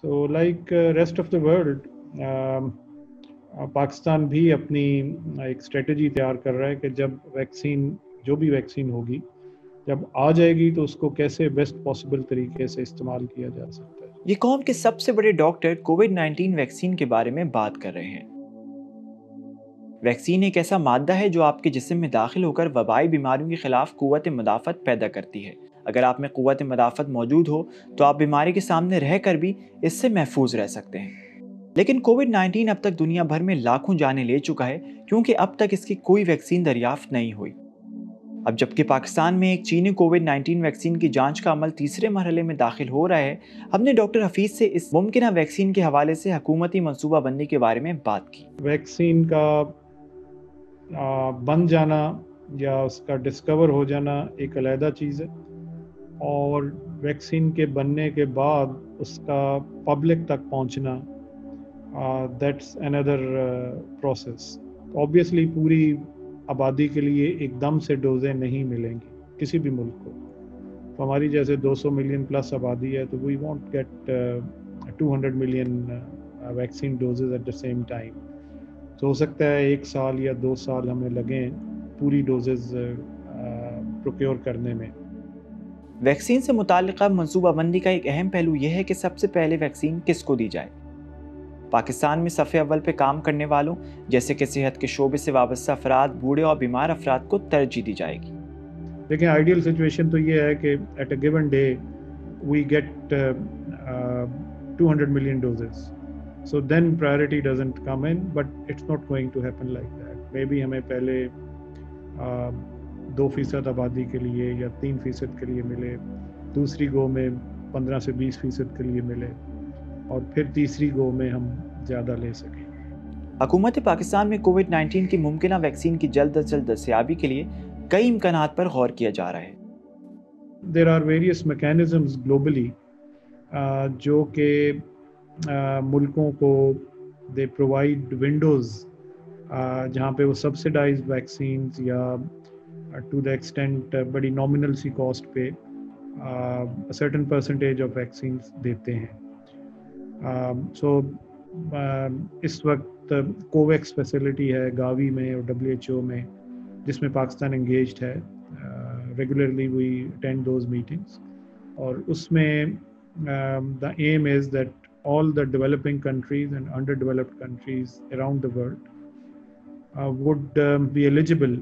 So like rest of the world, Pakistan भी अपनी एक स्ट्रेटजी तैयार कर रहा है कि जब वैक्सीन जो भी वैक्सीन होगी जब आ जाएगी तो उसको कैसे बेस्ट पॉसिबल तरीके से इस्तेमाल किया जा सकता है। ये कौम के सबसे बड़े डॉक्टर कोविड-19 वैक्सीन के बारे में बात कर रहे हैं। वैक्सीन एक ऐसा मादा है जो आपके जिस्म में दाखिल होकर वबाई बीमारियों के खिलाफ कुव्वत मदाफत पैदा करती है। अगर आप में कुव्वत मदाफत मौजूद हो तो आप बीमारी के सामने रहकर भी इससे महफूज रह सकते हैं। लेकिन कोविड-19 अब तक दुनिया भर में लाखों जानें ले चुका है क्योंकि अब तक इसकी कोई वैक्सीन दरियाफ्त नहीं हुई। अब जबकि पाकिस्तान में एक चीनी कोविड-19 वैक्सीन की जांच का अमल तीसरे मरहले में दाखिल हो रहा है, हमने डॉक्टर हफीज से इस मुमकिना वैक्सीन के हवाले से हुकूमती मंसूबाबंदी के बारे में बात की। वैक्सीन का बन जाना या उसका डिस्कवर हो जाना एक अलहदा चीज़ है, और वैक्सीन के बनने के बाद उसका पब्लिक तक पहुंचना दैट्स अनदर प्रोसेस। ऑब्वियसली पूरी आबादी के लिए एकदम से डोजें नहीं मिलेंगी किसी भी मुल्क को। तो हमारी जैसे 200 मिलियन प्लस आबादी है तो we won't get 200 million vaccine doses at the same time. तो हो सकता है 1 साल या 2 साल हमें लगें पूरी डोजेज प्रोक्योर करने में। वैक्सीन से मुताल्लिक़ा मंसूबाबंदी का एक अहम पहलू यह है कि सबसे पहले वैक्सीन किसको दी जाए। पाकिस्तान में सफ़े अव्वल पे काम करने वालों जैसे कि सेहत के शोबे से वाबस्ता अफराद, बूढ़े और बीमार अफराद को तरजीह दी जाएगी। लेकिन आइडियल सिचुएशन तो ये है कि at a given day we get 200 million doses, so then priority doesn't come in, but it's not going to happen like that. Maybe हमें पहले 2% आबादी के लिए या 3% के लिए मिले, दूसरी गो में 15 से 20% के लिए मिले, और फिर तीसरी गो में हम ज़्यादा ले सकें। हुकूमत पाकिस्तान में कोविड-19 की मुमकिना वैक्सीन की जल्द अज जल्द दस्तयाबी के लिए कई इम्कानात पर गौर किया जा रहा है। There are various mechanisms globally जो कि मुल्कों को दे प्रोवाइड विंडोज़ जहाँ पे वो सब्सिडाइज्ड वैक्सीन्स या टू द एक्सटेंट बड़ी नॉमिनल सी कॉस्ट पे सर्टेन परसेंटेज ऑफ वैक्सीन्स देते हैं। सो इस वक्त कोवैक्स फैसिलिटी है गावी में और WHO में जिसमें पाकिस्तान एंगेज्ड है। Regularly we attend those meetings, और उसमें the aim is that all the developing countries and underdeveloped countries around the world would be eligible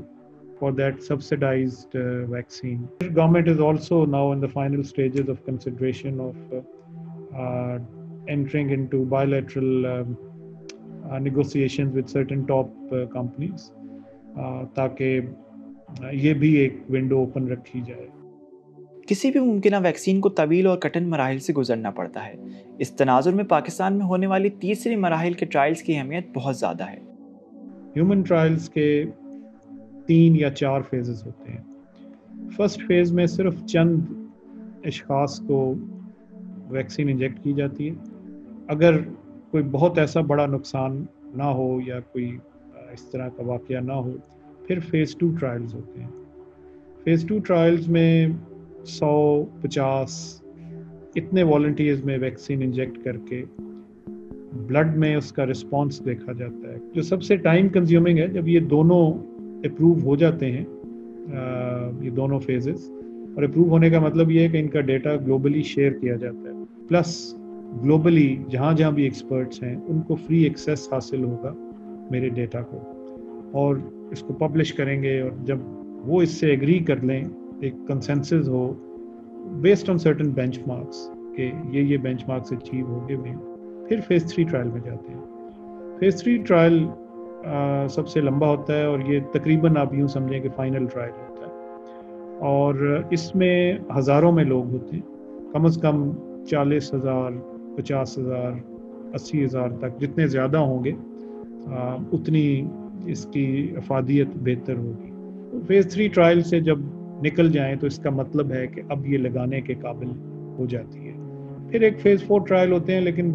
for that subsidized vaccine. The government is also now in the final stages of consideration of entering into bilateral negotiations with certain top companies ताकि ये भी एक window open रखी जाए। किसी भी मुमकिना vaccine को तवील और कठिन मराहिल से गुजरना पड़ता है। इस तनाजुर में पाकिस्तान में होने वाली तीसरी मराहिल के ट्रायल्स की अहमियत बहुत ज़्यादा है। ह्यूमन ट्रायल्स के 3 या 4 फेजेस होते हैं। फर्स्ट फेज में सिर्फ चंद अशखास को वैक्सीन इंजेक्ट की जाती है। अगर कोई बहुत ऐसा बड़ा नुकसान ना हो या कोई इस तरह का वाक़या ना हो, फिर फेज़ 2 ट्रायल्स होते हैं। फेज़ 2 ट्रायल्स में 100-50 इतने वॉलंटियर्स में वैक्सीन इंजेक्ट करके ब्लड में उसका रिस्पांस देखा जाता है। जो सबसे टाइम कंज्यूमिंग है जब ये दोनों अप्रूव हो जाते हैं, ये दोनों फेजेस, और अप्रूव होने का मतलब ये है कि इनका डेटा ग्लोबली शेयर किया जाता है, प्लस ग्लोबली जहाँ जहाँ भी एक्सपर्ट्स हैं उनको फ्री एक्सेस हासिल होगा मेरे डेटा को, और इसको पब्लिश करेंगे। और जब वो इससे एग्री कर लें, एक कंसेंसस हो बेस्ड ऑन सर्टेन बेंचमार्क्स कि ये बेंचमार्क्स अचीव हो गए, फिर फेज़ 3 ट्रायल में जाते हैं। फेज़ 3 ट्रायल सबसे लंबा होता है और ये तकरीबन आप यूँ समझें कि फाइनल ट्रायल होता है, और इसमें हज़ारों में लोग होते हैं, कम से कम 40,000, 50,000, 80,000 तक। जितने ज़्यादा होंगे उतनी इसकी अफादियत बेहतर होगी। तो फेज़ 3 ट्रायल से जब निकल जाएं तो इसका मतलब है कि अब ये लगाने के काबिल हो जाती है। फिर एक फेज़ 4 ट्रायल होते हैं, लेकिन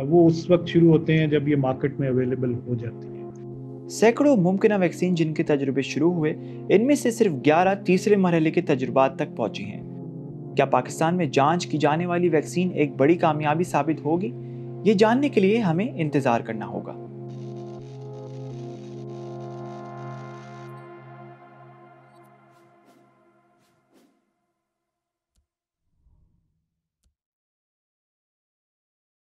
वो उस वक्त शुरू होते हैं जब ये मार्केट में अवेलेबल हो जाती है। सैकड़ों मुमकिना वैक्सीन जिनके तजुर्बे शुरू हुए, इनमें से सिर्फ 11 तीसरे मरहले के तजुर्बात तक पहुंची हैं। کیا پاکستان میں جانچ کی جانے والی ویکسین ایک بڑی کامیابی ثابت ہوگی؟ یہ جاننے کے لیے ہمیں انتظار کرنا ہوگا۔